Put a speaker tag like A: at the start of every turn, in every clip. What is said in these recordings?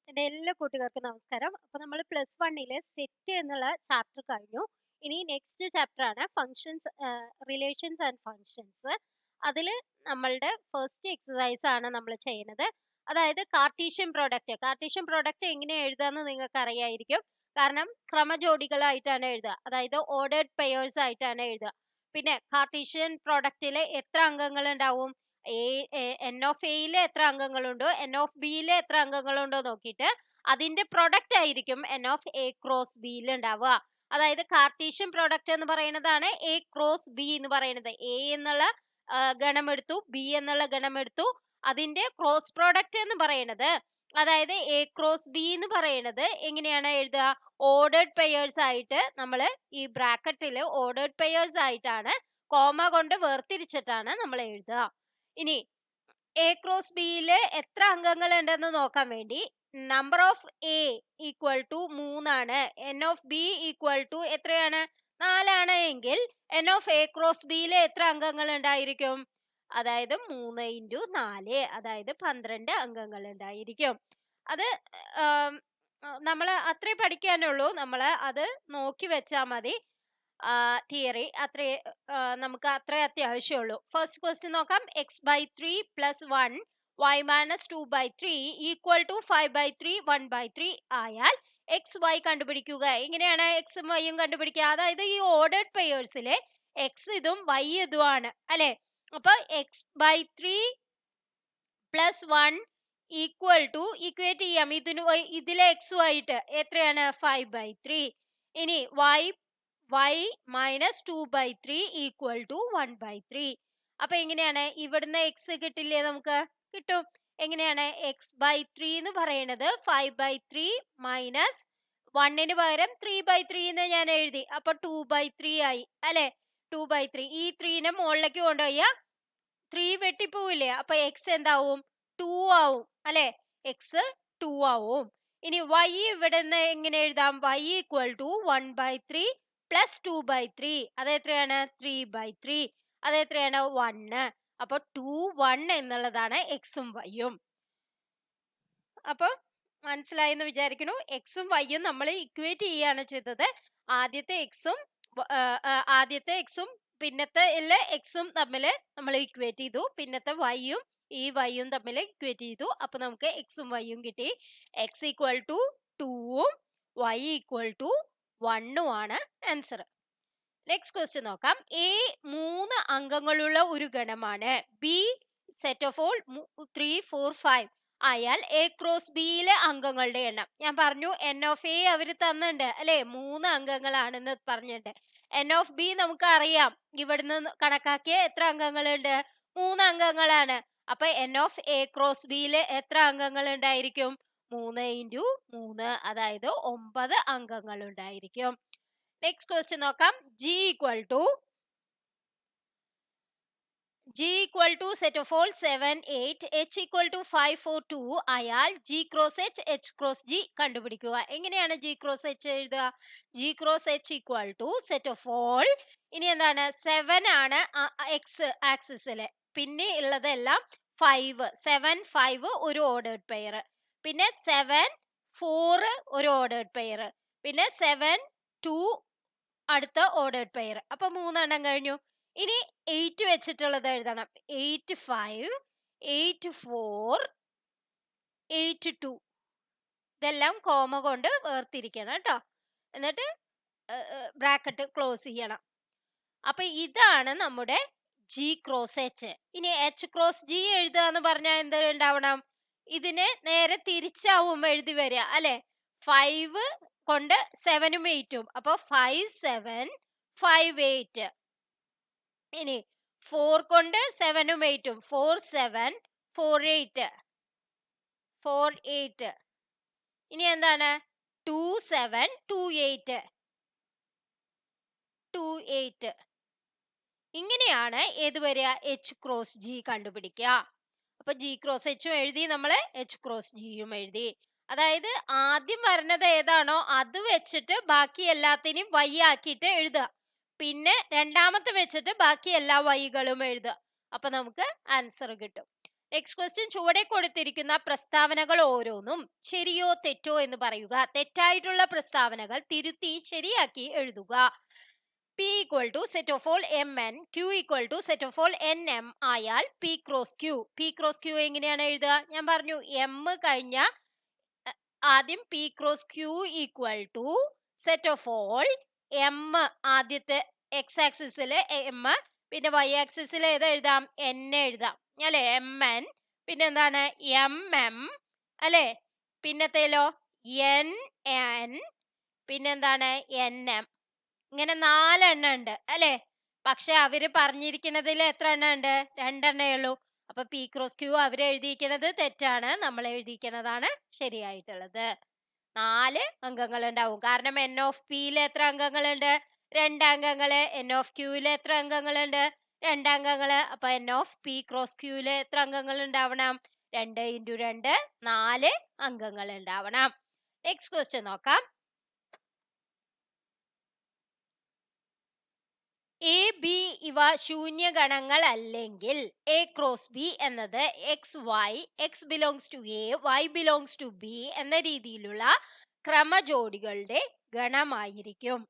A: എൻ്റെ എല്ലാ കൂട്ടുകാർക്കും നമസ്കാരം. അപ്പോൾ നമ്മൾ +1 സെറ്റ് എന്നുള്ള ചാപ്റ്റർ കഴിഞ്ഞു. ഇനി നെക്സ്റ്റ് ചാപ്റ്റർ ആണ് ഫങ്ഷൻസ്, റിലേഷൻസ് ആൻഡ് ഫങ്ഷൻസ്. അതിൽ നമ്മളുടെ ഫസ്റ്റ് എക്സസൈസ് ആണ് നമ്മൾ ചെയ്യുന്നത്. അതായത് കാർട്ടീഷ്യൻ പ്രോഡക്റ്റ് എങ്ങനെ എഴുതാമെന്ന് നിങ്ങൾക്ക് അറിയായിരിക്കും. കാരണം ക്രമജോഡികളായിട്ടാണ് എഴുതുക, അതായത് ഓർഡേർഡ് പെയേഴ്സ് ആയിട്ടാണ് എഴുതുക. പിന്നെ കാർട്ടീഷ്യൻ പ്രോഡക്റ്റിൽ എത്ര അംഗങ്ങൾ ഉണ്ടാവും? എൻ ഓഫ് എയിൽ എത്ര അംഗങ്ങളുണ്ടോ, എൻ ഓഫ് ബിയിൽ എത്ര അംഗങ്ങളുണ്ടോ നോക്കിയിട്ട് അതിന്റെ പ്രൊഡക്റ്റ് ആയിരിക്കും എൻ ഓഫ് എ ക്രോസ് ബിയിൽ ഉണ്ടാവുക. അതായത് കാർട്ടീഷ്യൻ പ്രോഡക്റ്റ് എന്ന് പറയുന്നതാണ് എ ക്രോസ് ബി എന്ന് പറയുന്നത്. എ എന്നുള്ള ഗണം എടുത്തു, ബി എന്നുള്ള ഗണം എടുത്തു, അതിന്റെ ക്രോസ് പ്രോഡക്റ്റ് എന്ന് പറയുന്നത്, അതായത് എ ക്രോസ് ബി എന്ന് പറയുന്നത് എങ്ങനെയാണ് എഴുതുക? ഓർഡേർഡ് പെയേഴ്സ് ആയിട്ട് നമ്മൾ ഈ ബ്രാക്കറ്റിൽ ഓർഡേർഡ് പെയേഴ്സ് ആയിട്ടാണ് കോമ കൊണ്ട് വേർതിരിച്ചിട്ടാണ് നമ്മൾ എഴുതുക. ഇനി എ ക്രോസ് ബിയിൽ എത്ര അംഗങ്ങൾ ഉണ്ടെന്ന് നോക്കാൻ വേണ്ടി number of A equal to 3 N of B equal to എത്രയാണ്? 4 എങ്കിൽ എൻ ഓഫ് എ ക്രോസ് ബിയിൽ എത്ര അംഗങ്ങൾ ഉണ്ടായിരിക്കും? അതായത് 3 × 4, അതായത് 12 അംഗങ്ങൾ ഉണ്ടായിരിക്കും. അത് നമ്മൾ അത്രേ പഠിക്കാനുള്ളൂ, നമ്മൾ അത് നോക്കി വെച്ചാൽ മതി. തിയറി അത്രേ നമുക്ക് അത്രേ അത്യാവശ്യമുള്ളൂ. ഫസ്റ്റ് ക്വസ്റ്റ്യൻ നോക്കാം. x/3 + 1 y-2/3 ഈക്വൽ ടു 5/3 1/3 ആയാൽ എക്സ് വൈ കണ്ടുപിടിക്കുക. എങ്ങനെയാണ് എക്സും വൈയും കണ്ടുപിടിക്കുക? അതായത് ഈ ഓർഡേർഡ് പെയേഴ്സിലെ എക്സ് ഇതും വൈ ഇതുമാണ് അല്ലെ. അപ്പൊ x/3 + 1 ഈക്വൽ ടു ഇക്വേറ്റ് ചെയ്യാം. ഇതിലെ എക്സ് ആയിട്ട് എത്രയാണ്? 5/3. ഇനി y-2/3 ഈക്വൽ ടു 1/3. അപ്പൊ എങ്ങനെയാണ്? ഇവിടുന്ന് എക്സ് കിട്ടില്ലേ? നമുക്ക് കിട്ടും. എങ്ങനെയാണ്? x/3 എന്ന് പറയുന്നത് 5/3 മൈനസ് 1 പകരം 3/3 എന്ന് ഞാൻ എഴുതി. അപ്പൊ 2/3 ആയി അല്ലെ. 2/3 ഈ 3നെ മുകളിലേക്ക് കൊണ്ടുപോയ 3 വെട്ടിപ്പോവില്ലേ? അപ്പൊ എക്സ് എന്താവും? 2 ആവും അല്ലെ. എക്സ് 2 ആവും. ഇനി y ഇവിടെ നിന്ന് എങ്ങനെ എഴുതാം? y ഈക്വൽ ടു 1/3 പ്ലസ് 2/3, അത് എത്രയാണ്? 3/3. അത് എത്രയാണ്? 1. അപ്പൊ 2 1 എന്നുള്ളതാണ് എക്സും വൈയും. അപ്പൊ മനസ്സിലായെന്ന് വിചാരിക്കുന്നു. എക്സും വൈയും നമ്മൾ ഇക്വേറ്റ് ചെയ്യാണ് ചെയ്തത്. ആദ്യത്തെ എക്സും പിന്നത്തെ എക്സും തമ്മിൽ നമ്മൾ ഇക്വേറ്റ് ചെയ്തു. പിന്നത്തെ വൈയും ഈ വൈയും തമ്മിൽ ഇക്വേറ്റ് ചെയ്തു. അപ്പൊ നമുക്ക് എക്സും വൈയും കിട്ടി. എക്സ് ഈക്വൽ ടു 2ഉം വൈ ഈക്വൽ ടു 1ഉം ആണ് ആൻസർ. നെക്സ്റ്റ് ക്വസ്റ്റ്യൻ നോക്കാം. എ 3 അംഗങ്ങളുള്ള ഒരു ഗണമാണ്. ബി സെറ്റ് ഓഫ് ഓൾ 3 4 5 ആയാൽ എ ക്രോസ് ബിയിലെ അംഗങ്ങളുടെ എണ്ണം. ഞാൻ പറഞ്ഞു എൻ ഓഫ് എ അവർ തന്നിട്ടുണ്ട് അല്ലെ, 3 അംഗങ്ങളാണെന്ന് പറഞ്ഞിട്ടുണ്ട്. എൻ ഓഫ് ബി നമുക്ക് അറിയാം, ഇവിടുന്ന് കണക്കാക്കിയ എത്ര അംഗങ്ങളുണ്ട്? 3 അംഗങ്ങളാണ്. അപ്പൊ എൻ ഓഫ് എ ക്രോസ് ബിയിലെ എത്ര അംഗങ്ങൾ ഉണ്ടായിരിക്കും? 3 × 3, അതായത് 9 അംഗങ്ങൾ ഉണ്ടായിരിക്കും. നെക്സ്റ്റ് ക്വസ്റ്റ്യൻ നോക്കാം. G equal to set of all 7 8 H equal to 5 4 2 ആയാൽ G cross H H cross G കണ്ടുപിടിക്കുക. എങ്ങനെയാണ് G ക്രോസ് H എഴുതുക? G cross H equal to set of all, ഇനി എന്താണ്? 7 ആണ് എക്സ് ആക്സിസില്, പിന്നെ ഉള്ളതെല്ലാം 5. 7 5 ഒരു ഓർഡേർഡ് പെയർ, പിന്നെ 7 4 ഒരു ഓർഡേർഡ് പെയർ, പിന്നെ 7 2 അടുത്ത ഓർഡേർഡ് പെയർ. അപ്പൊ 3 എണ്ണം കഴിഞ്ഞു. ഇനി 8 വെച്ചിട്ടുള്ളത് എഴുതണം. 8 5 8 4 8 2 ഇതെല്ലാം കോമ കൊണ്ട് വേർതിരിക്കണം കേട്ടോ. എന്നിട്ട് ബ്രാക്കറ്റ് ക്ലോസ് ചെയ്യണം. അപ്പൊ ഇതാണ് നമ്മുടെ G ക്രോസ് H. ഇനി H ക്രോസ് G എഴുതുക എന്ന് പറഞ്ഞാൽ എന്ത് ഉണ്ടാവണം? ഇതിനെ നേരെ തിരിച്ചാവും എഴുതി വരിക അല്ലെ. 5 കൊണ്ട് 7ഉം 8ഉം, അപ്പൊ 5 7 5 8. ഇനി 4 കൊണ്ട് 7ഉം 8ഉം, 4 7 4 8 4 8. ഇനി എന്താണ്? 2 7 2 8 2 8. ഇങ്ങനെയാണ് ഏത് വരിക? H ക്രോസ് G കണ്ടുപിടിക്കുക. അപ്പൊ G ക്രോസ് H എഴുതി, നമ്മൾ H ക്രോസ് Gയും എഴുതി. അതായത് ആദ്യം വരുന്നത് ഏതാണോ അത് വെച്ചിട്ട് ബാക്കി എല്ലാത്തിനെയും y ആക്കിയിട്ട് എഴുതുക, പിന്നെ രണ്ടാമത്തെ വെച്ചിട്ട് ബാക്കി എല്ലാ വൈകളും എഴുതുക. അപ്പൊ നമുക്ക് ആൻസർ കിട്ടും. നെക്സ്റ്റ് ക്വസ്റ്റ്യൻ, ചുവടെ കൊടുത്തിരിക്കുന്ന പ്രസ്താവനകൾ ഓരോന്നും ശരിയോ തെറ്റോ എന്ന് പറയുക. തെറ്റായിട്ടുള്ള പ്രസ്താവനകൾ തിരുത്തി ശരിയാക്കി എഴുതുക. P equal to set of all mn, Q equal to set of all nm ആയാൽ P cross Q. P cross Q എങ്ങനെയാണ് എഴുതുക? ഞാൻ പറഞ്ഞു m കഴിഞ്ഞ ആദ്യം P cross Q equal to set of all m, ആദ്യത്തെ x ആക്സിസിൽ m, പിന്നെ y ആക്സിസിൽ ഏത് എഴുതാം? n എഴുതാം അല്ലെ? mn, പിന്നെ എന്താണ് mm അല്ലെ? പിന്നത്തേലോ nn, പിന്നെന്താണ് nm. ഇങ്ങനെ 4 എണ്ണം ഉണ്ട് അല്ലെ? പക്ഷെ അവര് പറഞ്ഞിരിക്കുന്നതിൽ എത്ര എണ്ണം ഉണ്ട്? 2 എണ്ണേ ഉള്ളൂ. അപ്പൊ P ക്രോസ് Q അവര് എഴുതിയിരിക്കുന്നത് തെറ്റാണ്, നമ്മൾ എഴുതിയിരിക്കുന്നതാണ് ശരിയായിട്ടുള്ളത്. 4 അംഗങ്ങൾ ഉണ്ടാവും. കാരണം N ഓഫ് Pയിൽ എത്ര അംഗങ്ങളുണ്ട്? 2 അംഗങ്ങള്. N ഓഫ് Qയിൽ എത്ര അംഗങ്ങളുണ്ട്? 2 അംഗങ്ങള്. അപ്പൊ N ഓഫ് P ക്രോസ് Qയിൽ എത്ര അംഗങ്ങൾ ഉണ്ടാവണം? 2 × 2 4 അംഗങ്ങൾ ഉണ്ടാവണം. നെക്സ്റ്റ് ക്വസ്റ്റ്യൻ നോക്കാം. എ ബി ഇവ ശൂന്യഗണങ്ങൾ അല്ലെങ്കിൽ എ ക്രോസ് ബി എന്നത് X Y, X belongs to A, Y belongs to B എന്ന രീതിയിലുള്ള ക്രമജോഡികളുടെ ഗണമായിരിക്കും.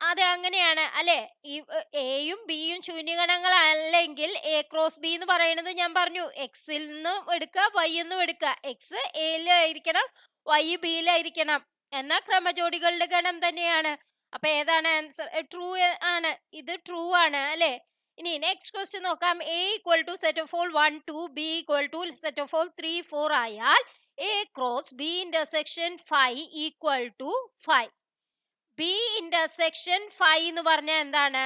A: അത് അങ്ങനെയാണ് അല്ലെ? ഈ എയും ബിയും ശൂന്യഗണങ്ങൾ അല്ലെങ്കിൽ എ ക്രോസ് ബി എന്ന് പറയുന്നത് ഞാൻ പറഞ്ഞു എക്സിൽ നിന്നും എടുക്കുക, വൈ എന്നും എടുക്കുക. എക്സ് എയിലായിരിക്കണം, വൈ ബിയിലായിരിക്കണം എന്ന ക്രമജോഡികളുടെ ഗണം തന്നെയാണ്. അപ്പൊ ഏതാണ് ആൻസർ? ട്രൂ ആണ്. ഇത് ട്രൂ ആണ് അല്ലെ? ഇനി നെക്സ്റ്റ് ക്വസ്റ്റ്യൻ നോക്കാം. A equal to set of all 1 2, B equal to set of all 3 4 ആയാൽ A cross B intersection 5 equal to 5. B intersection 5 എന്ന് പറഞ്ഞാൽ എന്താണ്?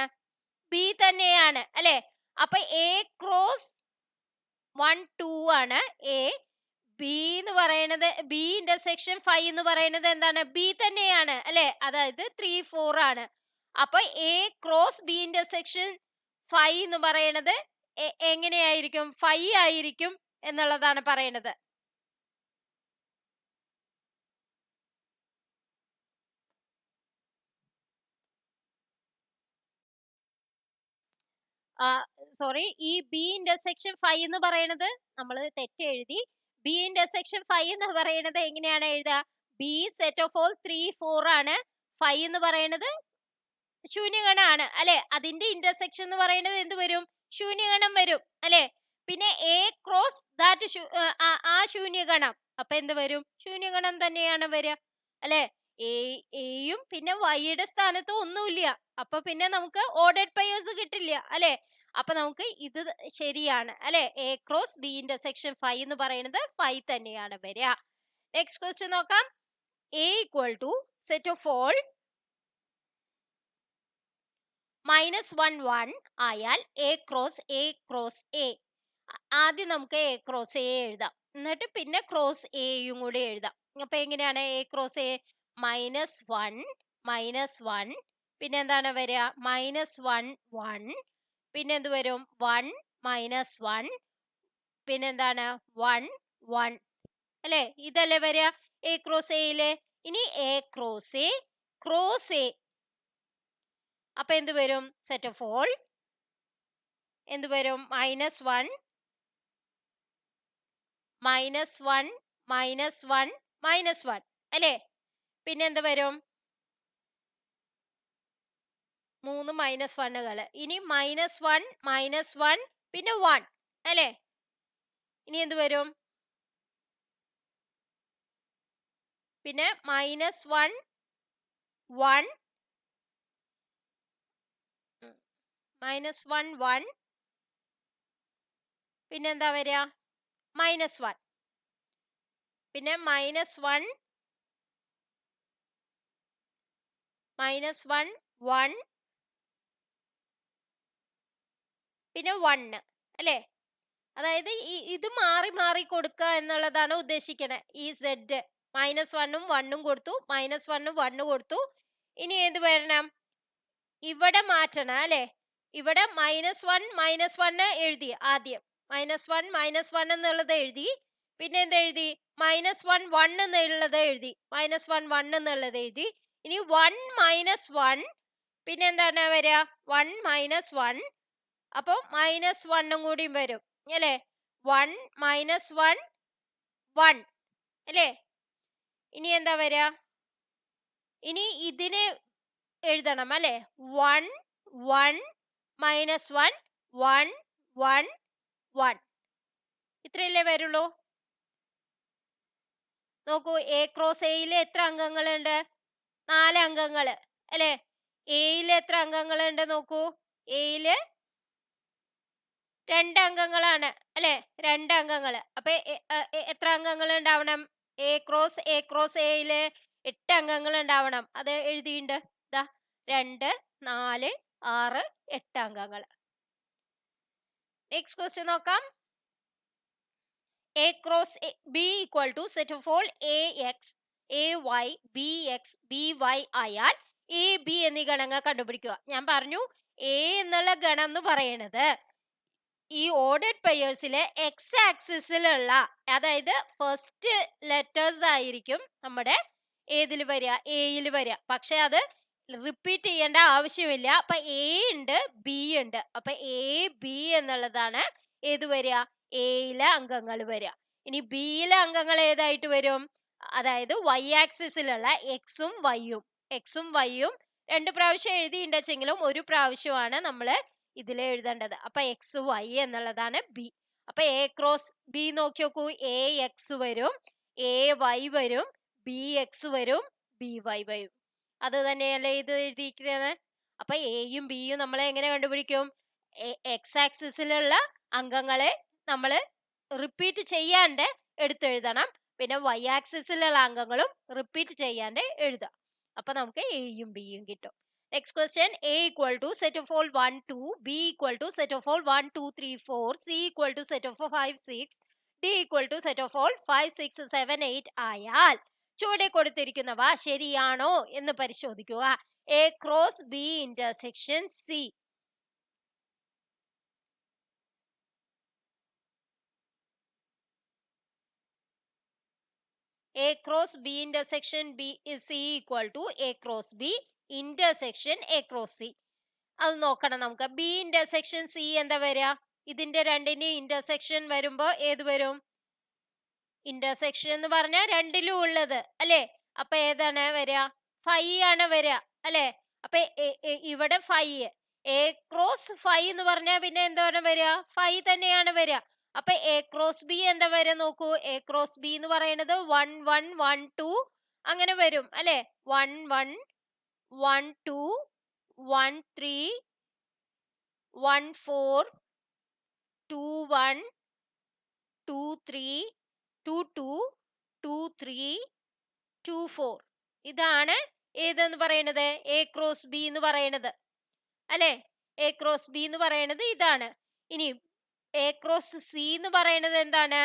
A: ബി തന്നെയാണ് അല്ലെ? അപ്പൊ എ ക്രോസ് 1 2 ആണ്. എ ബി എന്ന് പറയുന്നത്, ബി ഇന്റർസെക്ഷൻ 5 എന്ന് പറയുന്നത് എന്താണ്? ബി തന്നെയാണ് അല്ലെ? അതായത് 3 4 ആണ്. അപ്പൊ എ ക്രോസ് ബി ഇന്റർസെക്ഷൻ 5 എന്ന് പറയുന്നത് എങ്ങനെയായിരിക്കും? 5 ആയിരിക്കും എന്നുള്ളതാണ് പറയുന്നത്. സോറി, ഈ ബി ഇന്റർസെക്ഷൻ 5 എന്ന് പറയുന്നത് നമ്മൾ തെറ്റ് എഴുതി. ബി ഇന്റർസെക്ഷൻ 5 എന്ന് പറയുന്നത് എങ്ങനെയാണ് എഴുതുക? ബി സെറ്റ് ഓഫ് ഓൾ 3 4 ആണ്. 5 എന്ന് പറയുന്നത് ശൂന്യഗണമാണ് അല്ലെ? അതിന്റെ ഇന്റർസെക്ഷൻ എന്ന് പറയുന്നത് എന്ത് വരും? ശൂന്യഗണം വരും അല്ലെ? പിന്നെ എ ക്രോസ് ദാറ്റ് ആ ശൂന്യഗണം, അപ്പൊ എന്ത് വരും? ശൂന്യഗണം തന്നെയാണ് വരിക അല്ലെ? എയും പിന്നെ വൈയുടെ സ്ഥാനത്ത് ഒന്നുമില്ല. അപ്പൊ പിന്നെ നമുക്ക് ഓർഡേഡ് പെയേഴ്സ് കിട്ടില്ല അല്ലെ? അപ്പൊ നമുക്ക് ഇത് ശരിയാണ് അല്ലെ? എ ക്രോസ് ബി ഇന്റർസെക്ഷൻ 5 എന്ന് പറയുന്നത് 5 തന്നെയാണ് വരിക. നെക്സ്റ്റ് ക്വസ്റ്റ്യൻ നോക്കാം. A equal to set of all -1 1 ആയാൽ എ ക്രോസ് എ. ആദ്യം നമുക്ക് എ ക്രോസ് എ എഴുതാം, എന്നിട്ട് പിന്നെ ക്രോസ് എയും കൂടി എഴുതാം. അപ്പൊ എങ്ങനെയാണ് എ ക്രോസ് എ? -1 പിന്നെ എന്താണ് വരിക? -1 1, പിന്നെ എന്ത് വരും? 1 -1, പിന്നെ എന്താണ്? 1 1 അല്ലെ? ഇതല്ലേ വരിക എ ക്രോസ് എയിലെ. ഇനി എ ക്രോസ് എ, അപ്പൊ എന്ത് വരും? സെറ്റ് ഓഫ് ഓൾ എന്ത് വരും? -1 -1 -1 അല്ലെ? പിന്നെ എന്ത് വരും? 3 -1കൾ. ഇനി -1 -1 പിന്നെ 1 അല്ലെ? ഇനി എന്ത് വരും? പിന്നെ -1 1 -1 പിന്നെ എന്താ വരിക? -1 പിന്നെ -1 1 പിന്നെ 1 അല്ലെ? അതായത് ഇത് മാറി മാറി കൊടുക്കുക എന്നുള്ളതാണ് ഉദ്ദേശിക്കുന്നത്. ഈ സെഡ് -1 ഉം 1 ഉം കൊടുത്തു, -1 1 കൊടുത്തു. ഇനി ഏത് വരണം? ഇവിടെ മാറ്റണം അല്ലെ? ഇവിടെ -1 -1 എഴുതി ആദ്യം. -1 -1 എന്നുള്ളത് എഴുതി. പിന്നെ എന്തെഴുതി? -1 1 എന്നുള്ളത് എഴുതി. -1 1 എന്നുള്ളത് എഴുതി. ഇനി 1 -1 പിന്നെ എന്താണ് വരിക? 1 -1, അപ്പൊ -1 കൂടിയും വരും അല്ലേ? 1 മൈനസ് 1 1 അല്ലേ? ഇനി എന്താ വരിക? ഇനി ഇതിനെ എഴുതണം അല്ലേ? 1 1 മൈനസ് 1 1 1 1 ഇത്രയല്ലേ വരുള്ളൂ. നോക്കൂ, എ ക്രോസ് എയിൽ എത്ര അംഗങ്ങളുണ്ട്? 4 അംഗങ്ങൾ അല്ലേ? എയിൽ എത്ര അംഗങ്ങളുണ്ട് നോക്കൂ. എയിൽ 2 അംഗങ്ങളാണ് അല്ലേ? 2 അംഗങ്ങൾ. അപ്പൊ എത്ര അംഗങ്ങൾ ഉണ്ടാവണം? എ ക്രോസ് എയില് 8 അംഗങ്ങൾ ഉണ്ടാവണം. അത് എഴുതിയിട്ടുണ്ട്. ഇതാ 2 4 6 8 അംഗങ്ങൾ. നെക്സ്റ്റ് ക്വസ്റ്റ്യൻ നോക്കാം. A cross B equal to set of all AX, AY, BX, BY ആയാൽ എ ബി എന്നീ ഗണങ്ങൾ കണ്ടുപിടിക്കുക. ഞാൻ പറഞ്ഞു എ എന്നുള്ള ഗണം എന്ന് പറയുന്നത് ഈ ഓർഡേഡ് പെയേഴ്സിലെ എക്സ് ആക്സിസിലുള്ള, അതായത് ഫസ്റ്റ് ലെറ്റേഴ്സ് ആയിരിക്കും നമ്മുടെ ഏതിൽ വരിക? എയിൽ വരിക. പക്ഷെ അത് റിപ്പീറ്റ് ചെയ്യേണ്ട ആവശ്യമില്ല. അപ്പൊ എ ഉണ്ട്, ബി ഉണ്ട്. അപ്പൊ എ ബി എന്നുള്ളതാണ് ഏത് വരിക? എയിലെ അംഗങ്ങൾ വരിക. ഇനി ബിയിലെ അംഗങ്ങൾ ഏതായിട്ട് വരും? അതായത് വൈ ആക്സിസിലുള്ള എക്സും വൈയും 2 പ്രാവശ്യം എഴുതിയിട്ടുണ്ടെങ്കിലും 1 പ്രാവശ്യമാണ് നമ്മൾ ഇതിൽ എഴുതേണ്ടത്. അപ്പൊ എക്സ് വൈ എന്നുള്ളതാണ് ബി. അപ്പൊ എ ക്രോസ് ബി നോക്കി നോക്കൂ. എ എക്സ് വരും, എ വൈ വരും, ബി എക്സ് വരും, ബി വൈ വരും. അത് തന്നെയല്ലേ ഇത് എഴുതിയിരിക്കുന്നത്. അപ്പൊ എയും ബിയും നമ്മൾ എങ്ങനെ കണ്ടുപിടിക്കും? എക്സ് ആക്സിസിലുള്ള അംഗങ്ങളെ നമ്മൾ റിപ്പീറ്റ് ചെയ്യാണ്ട് എടുത്തെഴുതണം. പിന്നെ വൈ ആക്സിസിലുള്ള അംഗങ്ങളും റിപ്പീറ്റ് ചെയ്യാണ്ട് എഴുതാം. അപ്പൊ നമുക്ക് എയും ബിയും കിട്ടും. Next question. A equal to set of all 1 2, B equal to set of all 1 2 3 4, C equal to set of 5 6, D equal to set of all 5 6 7 8 ആയാൽ ചുവടെ കൊടുത്തിരിക്കുന്നവ ശരിയാണോ എന്ന് പരിശോധിക്കുക. A cross B intersection C. A cross B intersection B is C equal to A cross B intersection A cross C. അത് നോക്കണം നമുക്ക്. B intersection C എന്താ വരിക? ഇതിന്റെ രണ്ടിന്റെ ഇന്റർസെക്ഷൻ വരുമ്പോ ഏത് വരും? ഇന്റർസെക്ഷൻ എന്ന് പറഞ്ഞാൽ രണ്ടിലും ഉള്ളത് അല്ലേ? അപ്പൊ ഏതാണ് വരിക? 5 ആണ് വരിക അല്ലേ? അപ്പൊ ഇവിടെ 5, എ ക്രോസ് 5 എന്ന് പറഞ്ഞാൽ പിന്നെ എന്താണ് വരിക? 5 തന്നെയാണ് വരിക. അപ്പൊ എ ക്രോസ് ബി എന്താ വരിക നോക്കൂ. എ ക്രോസ് ബി എന്ന് പറയുന്നത് 1 1 1 2 അങ്ങനെ വരും അല്ലേ? 1 1 1 2 1 3 1 4 2 1 2 3 2 2 2 3 2 4. ഇതാണ് ഏതെന്ന് പറയുന്നത്? എ ക്രോസ് ബി എന്ന് പറയുന്നത് അല്ലേ? എ ക്രോസ് ബി എന്ന് പറയുന്നത് ഇതാണ്. ഇനി എ ക്രോസ് സി എന്ന് പറയുന്നത് എന്താണ്?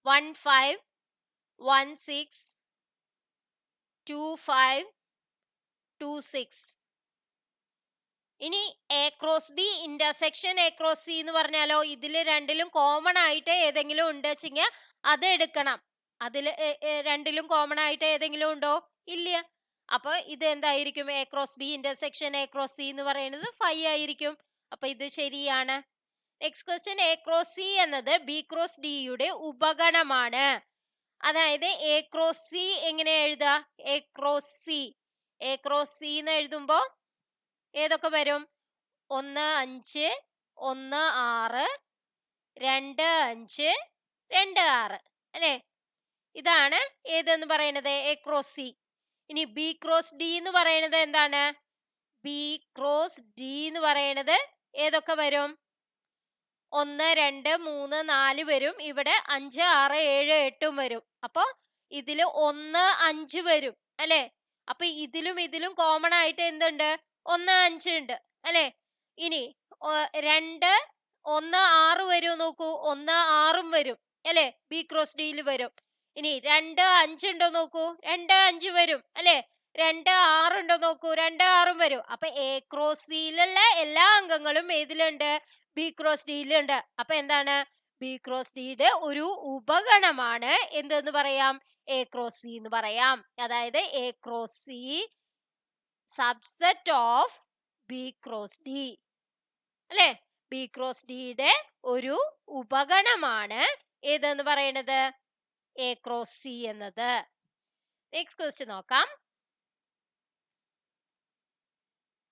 A: 1 5 1 6 2 5 2 6. ഇനി A cross B intersection A cross C എന്ന് പറഞ്ഞാലോ ഇതിൽ രണ്ടിലും കോമൺ ആയിട്ട് ഏതെങ്കിലും ഉണ്ട് വെച്ചെങ്കിൽ അത് എടുക്കണം. അതിൽ രണ്ടിലും കോമൺ ആയിട്ട് ഏതെങ്കിലും ഉണ്ടോ? ഇല്ല. അപ്പൊ ഇത് എന്തായിരിക്കും? A cross B intersection A cross C എന്ന് പറയുന്നത് 5 ആയിരിക്കും. അപ്പൊ ഇത് ശരിയാണ്. Next question. A cross C എന്നത് ബി ക്രോസ് ഡിയുടെ ഉപഗണമാണ്. അതായത് എ ക്രോസ് സി എങ്ങനെ എഴുതുക? എ ക്രോസ് സി എന്ന് എഴുതുമ്പോ ഏതൊക്കെ വരും? 1 5 1 6 2 5 2 6 അല്ലേ? ഇതാണ് ഏതെന്ന് പറയുന്നത്? A cross C. ഇനി ബി ക്രോസ് ഡി എന്ന് പറയുന്നത് എന്താണ്? ബി ക്രോസ് ഡി എന്ന് പറയുന്നത് ഏതൊക്കെ വരും? 1 2 3 4 വരും. ഇവിടെ 5 6 7 8 വരും. അപ്പൊ ഇതില് 1 5 വരും അല്ലേ? അപ്പൊ ഇതിലും കോമൺ ആയിട്ട് എന്തുണ്ട്? 1 5 ഉണ്ട് അല്ലേ? ഇനി 2 1 6 വരും നോക്കൂ. 1 6 വരും അല്ലേ? ബി ക്രോസ് ഡിയിൽ വരും. ഇനി 2 5 ഉണ്ടോ നോക്കൂ. 2 5 വരും അല്ലേ? 2 6 ഉണ്ടോ നോക്കൂ. 2 6 വരും. അപ്പൊ എ ക്രോസ് സിയിലുള്ള എല്ലാ അംഗങ്ങളും ഏതിലുണ്ട്? B cross ഡിയിലുണ്ട്. അപ്പൊ എന്താണ്? ബി ക്രോസ് ഡിയുടെ ഒരു ഉപഗണമാണ് എന്തെന്ന് പറയാം? എ ക്രോസ് സി എന്ന് പറയാം. അതായത് A cross C subset of B cross D അല്ലേ? ബി ക്രോസ് ഡിയുടെ ഒരു ഉപഗണമാണ് ഏതെന്ന് പറയുന്നത് എ ക്രോസ് സി എന്നത്. നെക്സ്റ്റ് ക്വസ്റ്റ്യൻ നോക്കാം.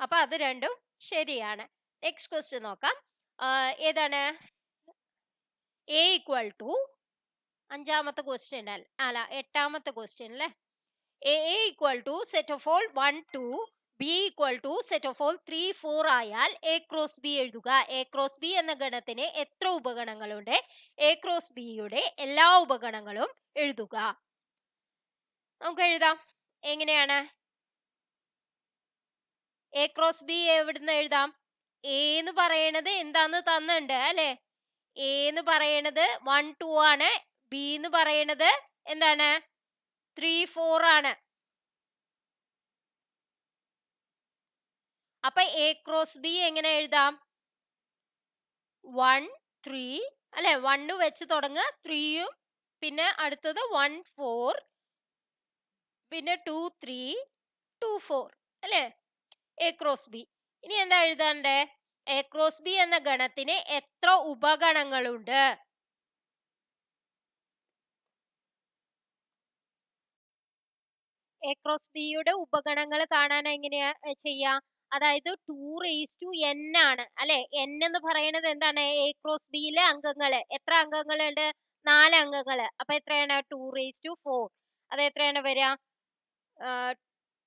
A: അപ്പൊ അത് രണ്ടും ശരിയാണ്. നെക്സ്റ്റ് ക്വസ്റ്റ്യൻ നോക്കാം. ഏതാണ് എ ഈക്വൽ ടു അഞ്ചാമത്തെ ക്വസ്റ്റ്യൻ അല്ല എട്ടാമത്തെ ക്വസ്റ്റ്യൻ അല്ലേ. A equal to set of all 1 2 B equal to set of all 3 4 ആയാൽ എ ക്രോസ് ബി എഴുതുക. എ ക്രോസ് ബി എന്ന ഗണത്തിന് എത്ര ഉപഗണങ്ങളുണ്ട്? എ ക്രോസ് ബിയുടെ എല്ലാ ഉപഗണങ്ങളും എഴുതുക. നമുക്ക് എഴുതാം. എങ്ങനെയാണ് എ ക്രോസ് ബി എവിടുന്ന് എഴുതാം? എ എന്ന് പറയണത് എന്താന്ന് തന്നുണ്ട് അല്ലെ. എ എന്ന് പറയണത് 1 2 ആണ്. ബി എന്ന് പറയണത് എന്താണ് 3 4 ആണ്. അപ്പൊ എ ക്രോസ് ബി എങ്ങനെ എഴുതാം? 1 3 അല്ലെ. 1 വെച്ച് തുടങ്ങുക, 3യും പിന്നെ അടുത്തത് 1 4 പിന്നെ 2 3 2 4 അല്ലെ എ ക്രോസ് ബി. ഇനി എന്താ എഴുതണ്ടേ? എ ക്രോസ് ബി എന്ന ഗണത്തിന് എത്ര ഉപഗണങ്ങളുണ്ട്? എ ക്രോസ് ബിയുടെ ഉപഗണങ്ങൾ കാണാൻ എങ്ങനെയാ ചെയ്യാ? അതായത് 2n ആണ് അല്ലെ. n എന്ന് പറയുന്നത് എന്താണ്? എ ക്രോസ് ബിയിലെ അംഗങ്ങള്. എത്ര അംഗങ്ങളുണ്ട്? 4 അംഗങ്ങള്. അപ്പൊ എത്രയാണ്? 2 4. അത് എത്രയാണ് വരിക?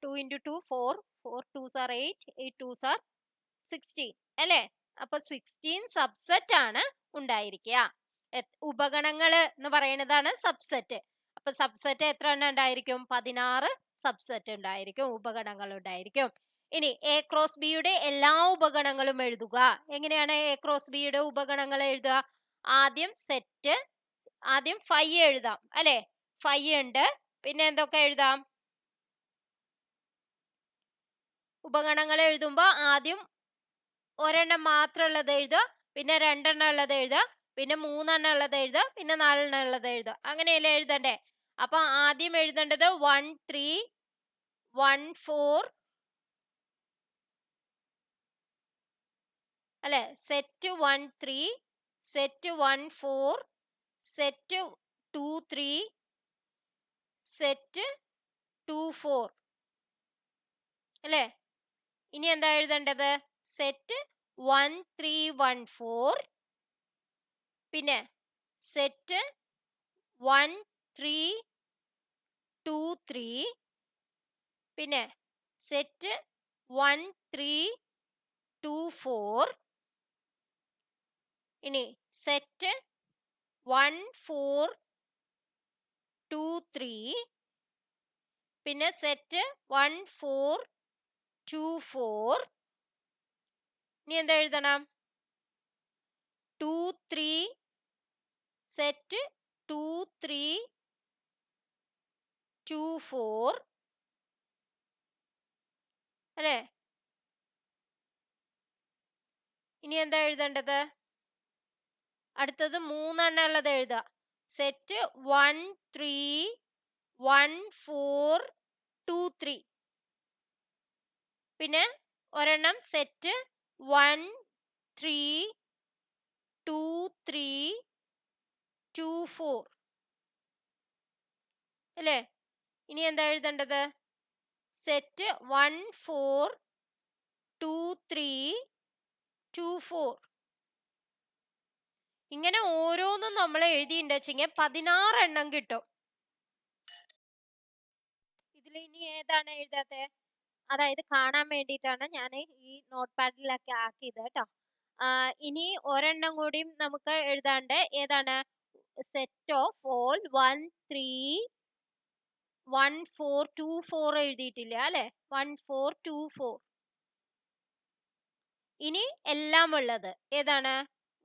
A: 2 into 2 4 4 2s are 8 8 2s are 16 അല്ലേ. അപ്പൊ 16 സബ്സെറ്റ് ആണ് ഉണ്ടായിരിക്കുക. ഉപഗണങ്ങള് എന്ന് പറയുന്നതാണ് സബ്സെറ്റ്. അപ്പൊ സബ്സെറ്റ് എത്ര എണ്ണം ഉണ്ടായിരിക്കും? 16 സബ്സെറ്റ് ഉണ്ടായിരിക്കും, ഉപഗണങ്ങൾ ഉണ്ടായിരിക്കും. ഇനി എ ക്രോസ് ബിയുടെ എല്ലാ ഉപഗണങ്ങളും എഴുതുക. എങ്ങനെയാണ് എ ക്രോസ് ബിയുടെ ഉപഗണങ്ങൾ എഴുതുക? ആദ്യം 5 എഴുതാം അല്ലെ. 5 ഉണ്ട്. പിന്നെ എന്തൊക്കെ എഴുതാം? ഉപഗണങ്ങൾ എഴുതുമ്പോ ആദ്യം ഒരെണ്ണം മാത്രം ഉള്ളത് എഴുതുക, പിന്നെ 2 എണ്ണം ഉള്ളത് എഴുതുക, പിന്നെ 3 എണ്ണം ഉള്ളത് എഴുതുക, പിന്നെ 4 എണ്ണം ഉള്ളത് എഴുതുക. അങ്ങനെയല്ലേ എഴുതണ്ടേ? അപ്പൊ ആദ്യം എഴുതേണ്ടത് 1 3 1 4 അല്ലെ. സെറ്റ് 1 3 സെറ്റ് 1 4 സെറ്റ് 2 3 സെറ്റ് 2 4 അല്ലെ. ഇനി എന്താ എഴുതേണ്ടത്? സെറ്റ് 1 3 1 4 പിന്നെ സെറ്റ് 1 3 2 3 പിന്നെ സെറ്റ് 1 3 2 4 ഇനി സെറ്റ് 1 4 2 3 പിന്നെ സെറ്റ് 1 4 2 4. ഇനി എന്താ എഴുതണം? 2 3 സെറ്റ് 2 3 2 4 അല്ലേ. ഇനി എന്താ എഴുതേണ്ടത്? അടുത്തത് 3 എണ്ണം ഉള്ളത് എഴുതുക. സെറ്റ് 1 3 1 4 2 3 പിന്നെ ഒരെണ്ണം സെറ്റ് 1 3 2 3 2 4 അല്ലേ. ഇനി എന്താ എഴുതേണ്ടത്? സെറ്റ് 1 4 2 3 2 4. ഇങ്ങനെ ഓരോന്നും നമ്മൾ എഴുതിയിട്ടുണ്ടെങ്കിൽ 16 എണ്ണം കിട്ടും. ഇതിൽ ഇനി ഏതാണ് എഴുതാത്തത്? അതായത് കാണാൻ വേണ്ടിയിട്ടാണ് ഞാൻ ഈ നോട്ട് പാഡിലൊക്കെ ആക്കിയത് കേട്ടോ. ഇനി ഒരെണ്ണം കൂടിയും നമുക്ക് എഴുതാണ്ട്. ഏതാണ്? സെറ്റ് ഓഫ് ഓൾ 1 3 1 4 2 4 എഴുതിയിട്ടില്ല അല്ലെ. 1 4 2 4. ഇനി എല്ലാം ഉള്ളത് ഏതാണ്?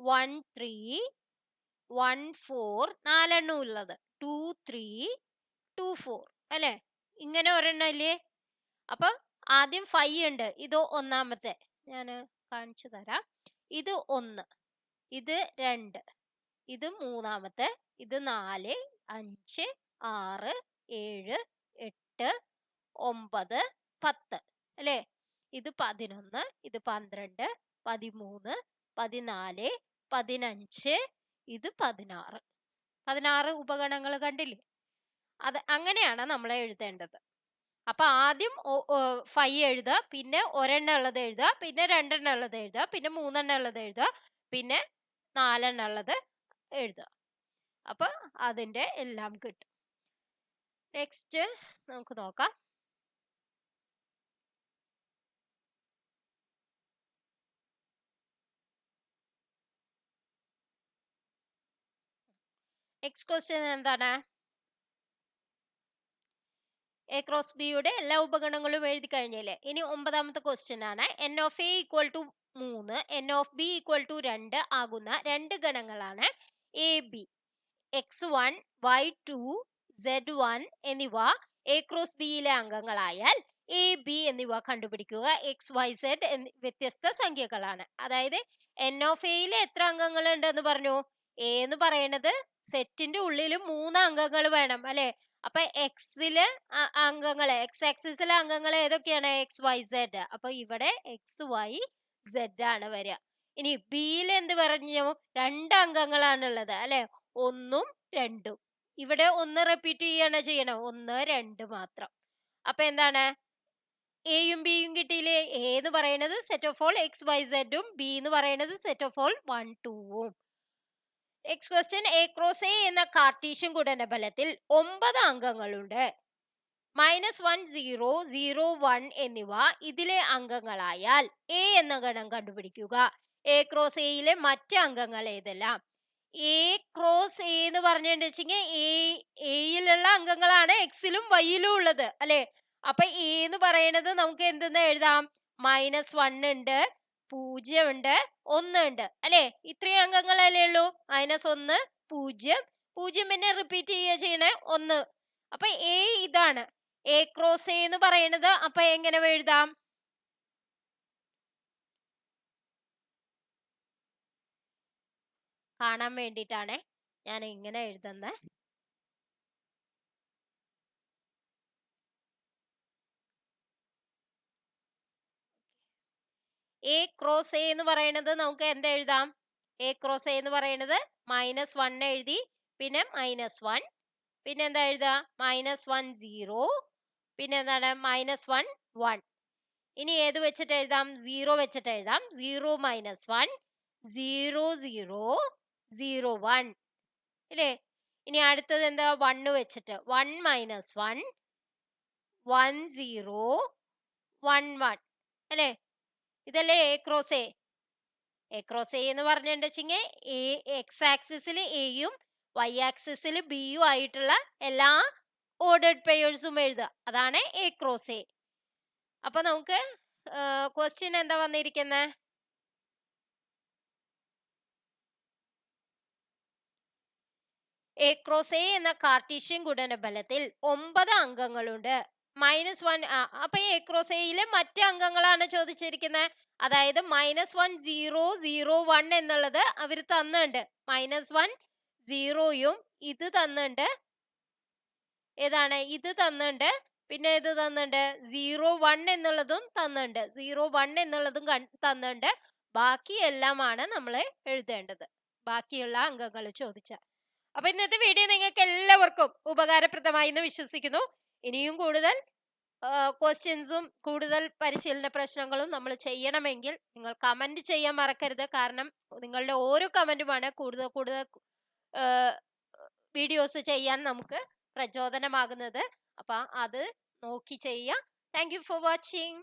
A: 1 3 1 4 4 ഉള്ളത് 2 3 2 4 അല്ലെ. ഇങ്ങനെ ഒരെണ്ണം ഇല്ലേ. അപ്പൊ ആദ്യം 5 ഉണ്ട്. ഇത് ഒന്നാമത്തെ ഞാൻ കാണിച്ചു തരാം. ഇത് 1, ഇത് 2, ഇത് മൂന്നാമത്തെ, ഇത് 4 5 6 7 8 9 10 അല്ലേ. ഇത് 11, ഇത് 12 13 14, 15, ഇത് 16. 16 ഉപഗണങ്ങൾ കണ്ടില്ലേ? അത് അങ്ങനെയാണ് നമ്മൾ എഴുതേണ്ടത്. അപ്പൊ ആദ്യം 5 എഴുതുക, പിന്നെ ഒരെണ്ണം ഉള്ളത് എഴുതുക, പിന്നെ 2 എണ്ണം ഉള്ളത് എഴുതുക, പിന്നെ 3 എണ്ണം ഉള്ളത് എഴുതുക, പിന്നെ 4 എണ്ണം ഉള്ളത് എഴുതുക. അപ്പൊ അതിന്റെ എല്ലാം കിട്ടും. നെക്സ്റ്റ് നമുക്ക് നോക്കാം. നെക്സ്റ്റ് ക്വസ്റ്റ്യൻ എന്താണ്? എ ക്രോസ് ബിയുടെ എല്ലാ ഉപഗണങ്ങളും എഴുതി കഴിഞ്ഞില്ലേ? ഇനി 9ാമത്തെ ക്വസ്റ്റ്യൻ ആണ്. N of A equal to 3, N of B equal to 2 ആകുന്ന രണ്ട് ഗണങ്ങളാണ് A B. x1, y2, z1 എന്നിവ എ ക്രോസ് ബിയിലെ അംഗങ്ങളായാൽ എ ബി എന്നിവ കണ്ടുപിടിക്കുക. എക്സ് വൈ സെഡ് വ്യത്യസ്ത സംഖ്യകളാണ്. അതായത് എൻ ഓഫ് എയിലെ എത്ര അംഗങ്ങൾ ഉണ്ടെന്ന് പറഞ്ഞു? എ എന്ന് പറയുന്നത് സെറ്റിന്റെ ഉള്ളിൽ 3 അംഗങ്ങൾ വേണം അല്ലെ? അപ്പൊ എക്സില് അംഗങ്ങള്, എക്സ് ആക്സിസിലെ അംഗങ്ങൾ ഏതൊക്കെയാണ്? X Y Z. അപ്പൊ ഇവിടെ എക്സ് വൈ സെഡ് ആണ് വരിക. ഇനി ബിയിൽ എന്ത് പറഞ്ഞു? 2 അംഗങ്ങളാണുള്ളത് അല്ലെ? 1ഉം 2ഉം. ഇവിടെ 1 റിപ്പീറ്റ് ചെയ്യാണ് ചെയ്യണം, 1, 2 മാത്രം. അപ്പൊ എന്താണ്? എയും ബിയും കിട്ടിയില്ലേ? എ എന്ന് പറയുന്നത് set of all x y സെഡും ബി എന്ന് പറയുന്നത് സെറ്റ് ഓഫ് ഓൾ 1, 2ഉം. Next question. A cross A എന്ന കാർട്ടീഷ്യൻ ഗുണനഫലത്തിൽ 9 അംഗങ്ങളുണ്ട്. -1, 0, 0, 1 എന്നിവ ഇതിലെ അംഗങ്ങളായാൽ എ എന്ന ഗണം കണ്ടുപിടിക്കുക. എ ക്രോസ് എയിലെ മറ്റ് അംഗങ്ങൾ ഏതെല്ലാം? എ ക്രോസ് എ എന്ന് പറഞ്ഞിട്ടുണ്ടെങ്കിൽ എയിലുള്ള അംഗങ്ങളാണ് എക്സിലും വൈയിലും ഉള്ളത് അല്ലെ? അപ്പൊ എ എന്ന് പറയുന്നത് നമുക്ക് എന്തെന്ന് എഴുതാം? -1 ഉണ്ട്, 0 ഉണ്ട്, 1 ഉണ്ട് അല്ലെ? ഇത്രയും അംഗങ്ങളല്ലേ ഉള്ളൂ. -1, 0, 0 പിന്നെ റിപ്പീറ്റ് ചെയ്യുക ചെയ്യണേ 1. അപ്പൊ എ ഇതാണ് എ ക്രോസ് എ എന്ന് പറയുന്നത്. അപ്പൊ എങ്ങനെ എഴുതാം? കാണാൻ വേണ്ടിയിട്ടാണ് ഞാൻ ഇങ്ങനെ എഴുതുന്നത്. എ ക്രോസ് എ എന്ന് പറയുന്നത് നമുക്ക് എന്താ എഴുതാം? എ ക്രോസ് എ എന്ന് പറയുന്നത് -1 എഴുതി, പിന്നെ -1, പിന്നെ എന്താ എഴുതുക? -1, 0, പിന്നെ എന്താണ്? -1, 1. ഇനി ഏത് വെച്ചിട്ട് എഴുതാം? 0 വെച്ചിട്ട് എഴുതാം. 0, -1, 0, 0, 0, 1 ഇല്ലേ? ഇനി അടുത്തത് എന്താ? 1 വെച്ചിട്ട് 1, -1, 1, 0, 1, 1 അല്ലേ? ഇതല്ലേ A cross A. A cross A എന്ന് പറഞ്ഞിട്ടുണ്ടെങ്കിൽ എക്സ് ആക്സിസിൽ എയും വൈ ആക്സിസിൽ ബിയും ആയിട്ടുള്ള എല്ലാ ഓർഡേർഡ് പെയേഴ്സും എഴുതുക. അതാണ് എ ക്രോസ് എ. അപ്പൊ നമുക്ക് ക്വസ്റ്റ്യൻ എന്താ വന്നിരിക്കുന്നത്? എ ക്രോസ് എ എന്ന കാർട്ടീഷ്യൻ ഗുണനഫലത്തിൽ 9 അംഗങ്ങളുണ്ട്. -1 അപ്പൊ എ ക്രോസ് എയിലെ മറ്റ് അംഗങ്ങളാണ് ചോദിച്ചിരിക്കുന്നത്. അതായത് -1, 0, 0, 1 എന്നുള്ളത് അവർ തന്നുണ്ട്. -1, 0യും ഇത് തന്നുണ്ട്. ഏതാണ്? ഇത് തന്നുണ്ട്. പിന്നെ ഇത് തന്നുണ്ട് 0, 1 എന്നുള്ളതും തന്നുണ്ട്. 0, 1 എന്നുള്ളതും തന്നുണ്ട്. ബാക്കിയെല്ലാമാണ് നമ്മൾ എഴുതേണ്ടത്, ബാക്കിയുള്ള അംഗങ്ങൾ ചോദിച്ച. അപ്പൊ ഇന്നത്തെ വീഡിയോ നിങ്ങൾക്ക് എല്ലാവർക്കും ഉപകാരപ്രദമായി എന്ന് വിശ്വസിക്കുന്നു. ഇനിയും കൂടുതൽ ക്വസ്റ്റ്യൻസും കൂടുതൽ പരിശീലന പ്രശ്നങ്ങളും നമ്മൾ ചെയ്യണമെങ്കിൽ നിങ്ങൾ കമന്റ് ചെയ്യാൻ മറക്കരുത്. കാരണം നിങ്ങളുടെ ഓരോ കമന്റുമാണ് കൂടുതൽ കൂടുതൽ വീഡിയോസ് ചെയ്യാൻ നമുക്ക് പ്രചോദനമാകുന്നത്. അപ്പൊ അത് നോക്കി ചെയ്യുക. Thank you for watching.